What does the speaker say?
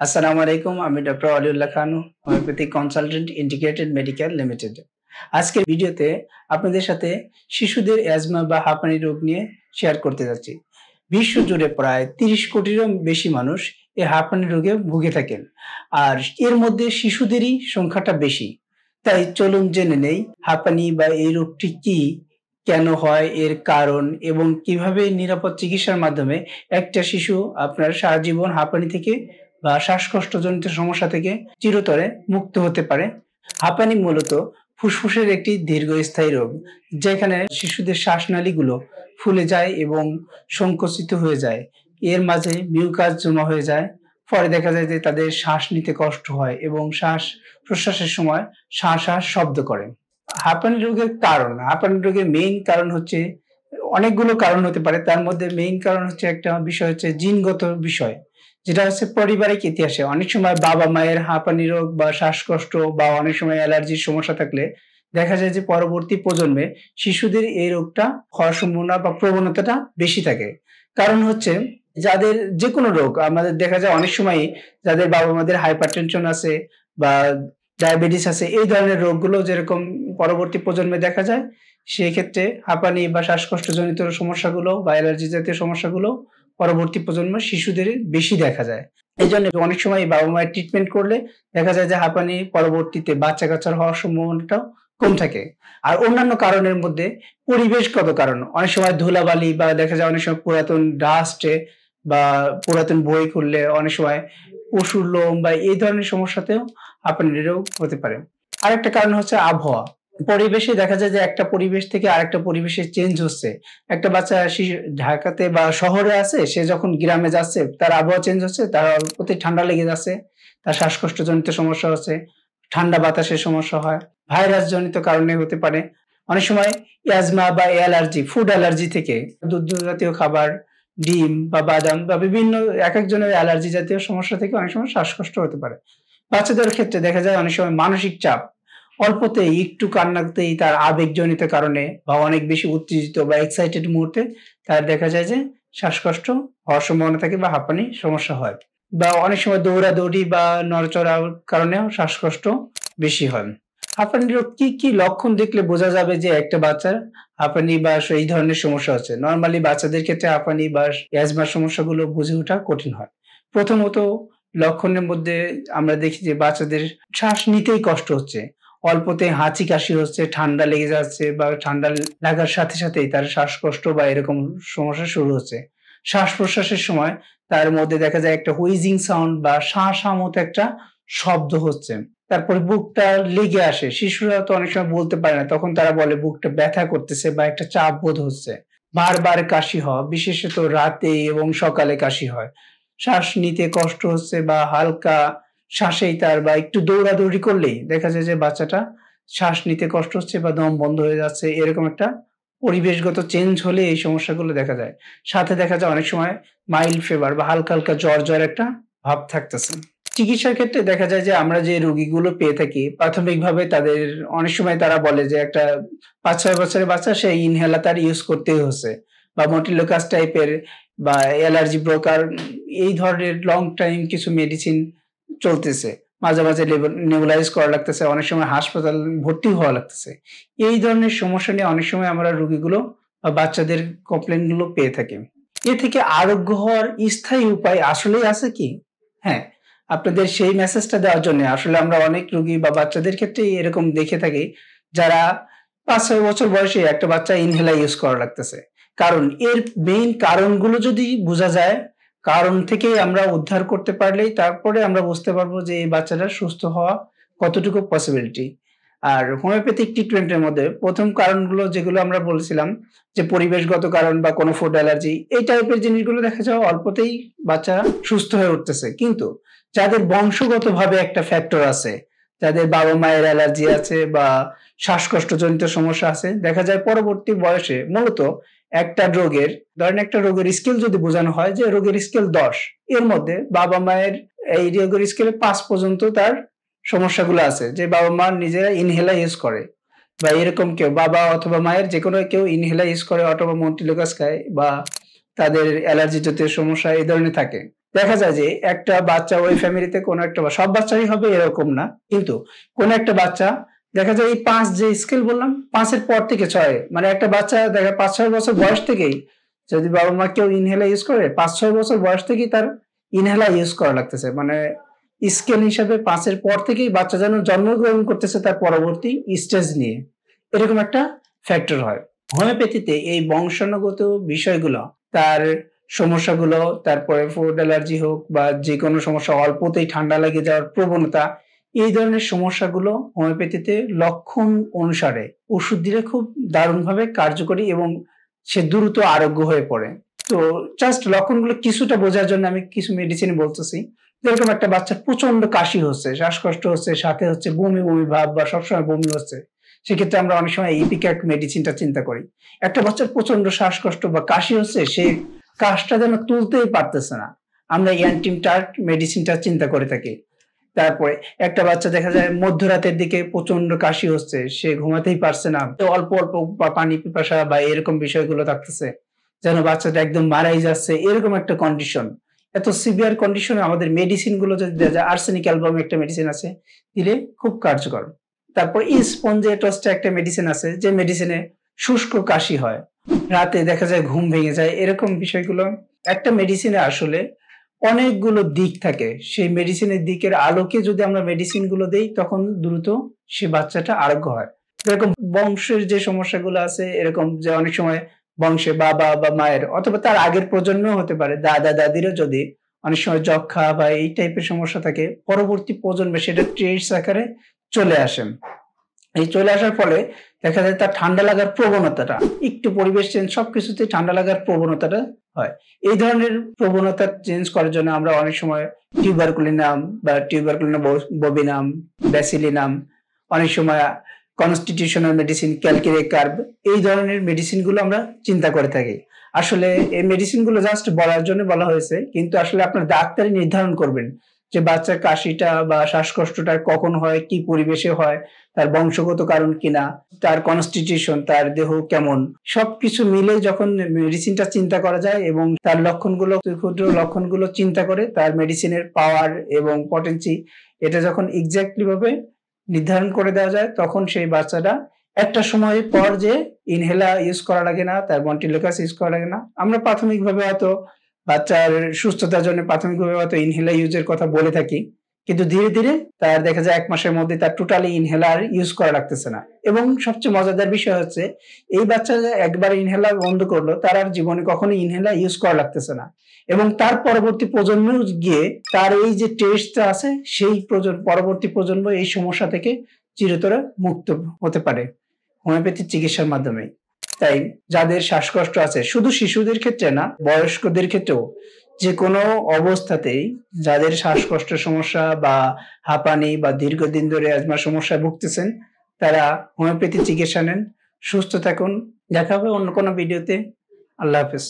আসসালামু আলাইকুম। আমি doctor Oliullah Khan, homeopathic consultant integrated medical limited. আজকের ভিডিওতে আপনাদের সাথে শিশুদের অ্যাজমা বা হাঁপানি রোগ নিয়ে শেয়ার করতে যাচ্ছি। বিশ্বজুড়ে প্রায় ৩০ কোটিরও বেশি মানুষ এই হাঁপানি রোগে ভুগে থাকেন। আর এর মধ্যে শিশুদেরই সংখ্যাটা বেশি। তাই চলুন জেনে নেই হাঁপানি বা এই রোগটি কি, কেন হয়, এর কারণ এবং কিভাবে নিরাপদ চিকিৎসার মাধ্যমে একটা শিশু আপনার সারা জীবন হাঁপানি থেকে বা শ্বাসকষ্টজনিত সমস্যা থেকে চিরতরে মুক্ত হতে পারে। হাঁপানি মূলত ফুসফুসের একটি দীর্ঘস্থায়ী রোগ, যেখানে শিশুদের শ্বাসনালীগুলো ফুলে যায় এবং সংকুচিত হয়ে যায়। এর মাঝে মিউকাস জমা হয়ে যায়। পরে দেখা যায় যে তাদের শ্বাস নিতে কষ্ট হয় এবং শ্বাস-প্রশ্বাসের সময় শাঁ শব্দ করে। হাঁপানি রোগের কারণ, হাঁপানি রোগের মেইন কারণ হচ্ছে অনেকগুলো কারণ হতে পারে। তার মধ্যে মেইন কারণ হচ্ছে একটা বিষয় হচ্ছে জিনগত বিষয়। যেটা হচ্ছে পারিবারিক ইতিহাসে অনেক সময় বাবা-মায়ের হাঁপানি রোগ বা শ্বাসকষ্ট বা অনেক সময় অ্যালার্জির সমস্যা থাকলে দেখা যায় যে পরবর্তী প্রজন্মে শিশুদের এই রোগটা হওয়ার সম্ভাবনা বা প্রবণতাটা বেশি থাকে। কারণ হচ্ছে যাদের যেকোনো রোগ আমাদের দেখা যায় অনেক সময়ই যাদের বাবা-মাদের হাইপারটেনশন আছে বা ডায়াবেটিস আছে, এই ধরনের রোগগুলো যেরকম পরবর্তী প্রজন্মে দেখা যায়, সেক্ষেত্রে হাঁপানি বা শ্বাসকষ্টজনিত সমস্যাগুলো বা অ্যালার্জি জাতীয় সমস্যাগুলো পরবর্তী প্রজন্মের শিশুদের বেশি দেখা যায়। এইজন্য অনেক সময় বাবা-মায়ের ট্রিটমেন্ট করলে দেখা যায় যে হাঁপানি পরবর্তীতে বাচ্চা-কাচ্চার হওয়ার সম্ভাবনাটাও কম থাকে। আর অন্যান্য কারণের মধ্যে পরিবেশগত কারণ। অনেক সময় ধুলাবালি বা দেখা যায় অনেক সময় পুরাতন ডাস্টে বা পুরাতন বই খুললে অনেক সময় পশুর লোম বা এই ধরনের সমস্যাতেও হাঁপানি রোগ হতে পারে। আরেকটা কারণ হচ্ছে আবহাওয়া। পরিবেশে দেখা যায় যে একটা পরিবেশ থেকে আরেকটা পরিবেশে চেঞ্জ হচ্ছে। একটা বাচ্চা ঢাকাতে বা শহরে আছে, সে যখন গ্রামে যাচ্ছে তার আবহাওয়া চেঞ্জ হচ্ছে, তার অল্পতেই ঠান্ডা লেগে যাচ্ছে, তার শ্বাসকষ্টজনিত সমস্যা হচ্ছে, ঠান্ডা বাতাসের সমস্যা হয়, ভাইরাস জনিত কারণে হতে পারে। অনেক সময় অ্যাজমা বা অ্যালার্জি, ফুড অ্যালার্জি থেকে দুগ্ধ জাতীয় খাবার, ডিম বা বাদাম বা বিভিন্ন একেকজনের অ্যালার্জি জাতীয় সমস্যা থেকে অনেক সময় শ্বাসকষ্ট হতে পারে। বাচ্চাদের ক্ষেত্রে দেখা যায় অনেক সময় মানসিক চাপ, অল্পতেই একটু কান্নাতেই তার আবেগজনিত কারণে বা অনেক বেশি উত্তেজিত বা এক্সাইটেড মুহূর্তে তার দেখা যায় যে শ্বাসকষ্ট হওয়ার সম্ভাবনা থাকে বা হাঁপানির সমস্যা হয়। বা অনেক সময় দৌড়াদৌড়ি বা নড়াচড়ার কারণেও শ্বাসকষ্ট বেশি হয়। হাঁপানি রোগ কি লক্ষণ দেখলে বোঝা যাবে যে একটা বাচ্চার হাঁপানি বা এই ধরনের সমস্যা হচ্ছে? নরমালি বাচ্চাদের ক্ষেত্রে হাঁপানি বা অ্যাজমার সমস্যাগুলো বুঝে ওঠা কঠিন হয়। প্রথমত লক্ষণের মধ্যে আমরা দেখি যে বাচ্চাদের শ্বাস নিতেই কষ্ট হচ্ছে। অল্পতে হাঁচি কাশি হচ্ছে, ঠান্ডা লেগে যাচ্ছে বা ঠান্ডা লাগার সাথেই তার শ্বাসকষ্ট বা এরকম সমস্যা শুরু হচ্ছে। শ্বাস-প্রশ্বাসের সময় তার মধ্যে দেখা যায় একটা হুইজিং সাউন্ড বা শাঁ মতো একটা শব্দ হচ্ছে। তারপরে বুকটা লেগে আসে। শিশুরা তো অনেক সময় বলতে পারে না। তখন তারা বলে বুকটা ব্যথা করতেছে বা একটা চাপ বোধ হচ্ছে। বারবার কাশি হওয়া, বিশেষত রাতে এবং সকালে কাশি হয়। শ্বাস নিতে কষ্ট হচ্ছে বা হালকা শ্বাসেই তার বা একটু দৌড়াদৌড়ি করলেই দেখা যায় যে বাচ্চাটা শ্বাস নিতে কষ্ট হচ্ছে বা দম বন্ধ হয়ে যাচ্ছে। এরকম একটা পরিবেশগত চেঞ্জ হলে এই সমস্যাগুলো দেখা যায়। সাথে দেখা যায় অনেক সময় মাইল্ড ফিভার বা হালকা জ্বর একটা ভাব থাকতেছে। চিকিৎসার ক্ষেত্রে দেখা যায় যে আমরা যে রোগীগুলো পেয়ে থাকি প্রাথমিকভাবে তাদের অনেক সময় তারা বলে যে একটা ৫-৬ বছরের বাচ্চা, সে ইনহেলার তার ইউজ করতেই হচ্ছে বা মটিলোকাস টাইপের বা অ্যালার্জি ব্লকার, এই ধরনের লং টাইম কিছু মেডিসিন চলতেছে। মাঝে নেবুলাইজ করা লাগতেছে। অনেক সময় হাসপাতাল ভর্তি হওয়া লাগতেছে। এই ধরনের সমস্যা নিয়ে অনেক সময় আমরা রোগীগুলো বা বাচ্চাদের কমপ্লেইন গুলো পেয়ে থাকি। এ থেকে আরোগ্য হওয়ার স্থায়ী উপায় আসলেই আছে কি? হ্যাঁ, আপনাদের সেই মেসেজটা দেওয়ার জন্য আসলে আমরা অনেক রোগী বা বাচ্চাদের ক্ষেত্রেই এরকম দেখে থাকি, যারা ৫-৬ বছর বয়সে একটা বাচ্চা ইনহেলার ইউজ করা লাগতেছে। কারণ এর মেইন কারণগুলো যদি বুঝা যায়, কারণ থেকেই আমরা উদ্ধার করতে পারলেই তারপরে আমরা বুঝতে পারবো যে এই বাচ্চাটার সুস্থ হওয়া কতটুকু পসিবিলিটি। আর হোমিওপ্যাথিক ট্রিটমেন্টের মধ্যে ১ম কারণগুলো যেগুলো আমরা বলেছিলাম যে পরিবেশগত কারণ বা কোনো ফুড অ্যালার্জি, এই টাইপের জিনিসগুলো দেখা যায় অল্পতেই বাচ্চারা সুস্থ হয়ে উঠতেছে। কিন্তু যাদের বংশগতভাবে একটা ফ্যাক্টর আছে, যাদের বাবা-মায়ের অ্যালার্জি আছে বা শ্বাসকষ্টজনিত সমস্যা আছে, দেখা যায় পরবর্তী বয়সে মূলত একটা রোগের, ধরেন একটা রোগের স্কেল যদি বোঝানো হয় যে রোগের স্কেল ১০, এর মধ্যে বাবা-মায়ের এই রোগের স্কেলে ৫ পর্যন্ত তার সমস্যাগুলো আছে। যে বাবা-মা নিজেরা ইনহেলার ইউজ করে বা এরকম কেউ বাবা অথবা মায়ের যেকোনো কেউ ইনহেলার ইউজ করে অথবা মন্টিলোকাস খায় বা তাদের অ্যালার্জি জাতীয় সমস্যা এই ধরনের থাকে। দেখা যায় যে একটা বাচ্চা ওই ফ্যামিলিতে কোনো একটা সব বাচ্চারই হবে এরকম না, কিন্তু কোনো একটা বাচ্চা দেখা যায় এই ৫ যে স্কেল বললাম ৫ এর পর থেকে ৬ মানে একটা বাচ্চা দেখা ৫-৬ বছর বয়স থেকেই যদি বাবা-মা কেউ ইনহেলার ইউজ করে ৫-৬ বছর বয়স থেকেই তার ইনহেলার ইউজ করা লাগতেছে। মানে স্কেল হিসাবে ৫ এর পর থেকেই বাচ্চা যেন জন্মগ্রহণ করতেছে তার পরবর্তী স্টেজ নিয়ে। এরকম একটা ফ্যাক্টর হয়। হোমিওপ্যাথিতে এই বংশানুগত বিষয়গুলো, তার সমস্যাগুলো, তারপরে ফুড অ্যালার্জি হোক বা যেকোনো সমস্যা, অল্পতেই ঠান্ডা লেগে যাওয়ার প্রবণতা, এই ধরনের সমস্যাগুলো হোমিওপ্যাথিতে লক্ষণ অনুসারে ওষুধ দিলে খুব দারুণভাবে কার্যকরী এবং সে দ্রুত আরোগ্য হয়ে পড়ে। তো জাস্ট লক্ষণগুলো কিছুটা বোঝার জন্য আমি কিছু মেডিসিন বলতেছি। যেরকম একটা বাচ্চার প্রচন্ড কাশি হচ্ছে, শ্বাসকষ্ট হচ্ছে, সাথে হচ্ছে বমি, বমি ভাব বা সবসময় বমি হচ্ছে। সেক্ষেত্রে আমরা অনেক সময় ইপিক্যাক মেডিসিনটা চিন্তা করি। একটা বাচ্চার প্রচন্ড শ্বাসকষ্ট বা কাশি হচ্ছে, সে কাশটা যেন তুলতেই পারতেছে না। আমরা অ্যান্টিমটার্ট মেডিসিনটা চিন্তা করে থাকি। তারপরে একটা বাচ্চা দেখা যায় মধ্যরাতের দিকে প্রচন্ড কাশি হচ্ছে, সে ঘুমাতেই পারছে না। তো অল্প, অল্প পানি পিপাসা বা এরকম বিষয়গুলো থাকতেছে। যেন বাচ্চাটা একদম মারাই যাচ্ছে, এরকম একটা কন্ডিশন। এত সিভিয়ার কন্ডিশনে আমাদের মেডিসিন গুলো যদি দেয়া যায়, আর্সেনিক অ্যালবাম একটা মেডিসিন আছে, দিলে খুব কার্যকর। তারপর স্পঞ্জেটস্টা একটা মেডিসিন আছে, যে মেডিসিনে শুষ্ক কাশি হয়, রাতে দেখা যায় ঘুম ভেঙে যায়, এরকম বিষয়গুলো। একটা মেডিসিনে আসলে অনেকগুলো দিক থাকে। সেই মেডিসিনের দিকের আলোকে যদি আমরা মেডিসিন গুলো দেই, তখন দ্রুত সে বাচ্চাটা আরোগ্য হয়। এরকম বংশের যে সমস্যাগুলো আছে, এরকম যে অনেক সময় বংশে বাবা বা মায়ের অথবা তার আগের প্রজন্মও হতে পারে, দাদা দাদিরও যদি অনেক সময় যক্ষা বা এই টাইপের সমস্যা থাকে, পরবর্তী প্রজন্মে সেটা ট্রেস আকারে চলে আসে। এই চলে আসার ফলে দেখা যায় তার ঠান্ডা লাগার প্রবণতাটা, একটু পরিবেশ চেঞ্জ, সবকিছুতে ঠান্ডা লাগার প্রবণতাটা হয়। এই ধরনের প্রবণতা চেঞ্জ করার জন্য আমরা অনেক সময় টিউবারকুলিনাম বা টিউবারকুলিনা ববিনাম, ব্যাসিলিনাম, অনেক সময় কনস্টিটিউশনাল মেডিসিন, ক্যালকেরে কার্ব, এই ধরনের মেডিসিন গুলো আমরা চিন্তা করে থাকি। আসলে এই মেডিসিন গুলো জাস্ট বলার জন্য বলা হয়েছে, কিন্তু আসলে আপনার ডাক্তারই নির্ধারণ করবেন যে বাচ্চার কাশিটা বা শ্বাসকষ্টটা কখন হয়, কি পরিবেশে হয়, তার বংশগত কারণ কিনা, তার কনস্টিটিউশন, তার দেহ কেমন, সবকিছু মিলে যখন মেডিসিনটা চিন্তা করা যায় এবং তার লক্ষণগুলো, ক্ষুদ্র লক্ষণগুলো চিন্তা করে তার মেডিসিনের পাওয়ার এবং পটেন্সি, এটা যখন এক্স্যাক্টলি ভাবে নির্ধারণ করে দেওয়া যায়, তখন সেই বাচ্চাটা একটা সময় পর যে ইনহেলার ইউজ করা লাগে না, তার ভেন্টিলেটর ইউজ করা লাগে না। আমরা প্রাথমিকভাবে হয়তো বাচ্চার সুস্থতার জন্য প্রাথমিকভাবে হয়তো ইনহেলার ইউজের কথা বলে থাকি, কিন্তু ধীরে ধীরে তার দেখা যায় ১ মাসের মধ্যে তার টোটালি ইনহেলার ইউজ করা লাগতেছে না। এবং সবচেয়ে মজাদার বিষয় হচ্ছে, এই বাচ্চা যে একবার ইনহেলার বন্ধ করলো, তার আর জীবনে কখনো ইনহেলার ইউজ করা লাগতেছে না। এবং তার পরবর্তী প্রজন্মেও গিয়ে তার এই যে টেস্টটা আছে, সেই পরবর্তী প্রজন্ম এই সমস্যা থেকে চিরতরে মুক্ত হতে পারে হোমিওপ্যাথিক চিকিৎসার মাধ্যমে। তাই যাদের শ্বাসকষ্ট আছে, শুধু শিশুদের ক্ষেত্রে না, বয়স্কদের ক্ষেত্রেও যে কোনো অবস্থাতেই যাদের শ্বাসকষ্টের সমস্যা বা হাঁপানি বা দীর্ঘদিন ধরে অ্যাজমার সমস্যায় ভুগতেছেন, তারা হোমিওপ্যাথি চিকিৎসা নেন। সুস্থ থাকুন। দেখা হবে অন্য কোনো ভিডিওতে। আল্লাহ হাফেজ।